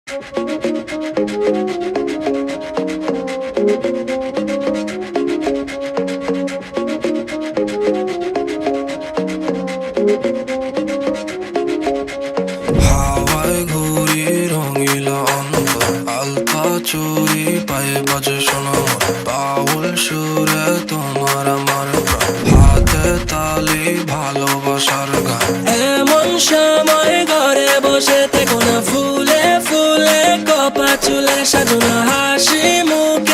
হাওয়ায় ঘুরি রঙিলা অন্তর, আলতা চুরি পায়ে বাজে শোনা বাউল সুরে তোমার আমার প্রাণ, হাতে তালি ভালোবাসার গান। এমন সময় ঘরে বসে থেকো না, ফুলে ফুলে কপা চুলে সাজানো হাসি মুখ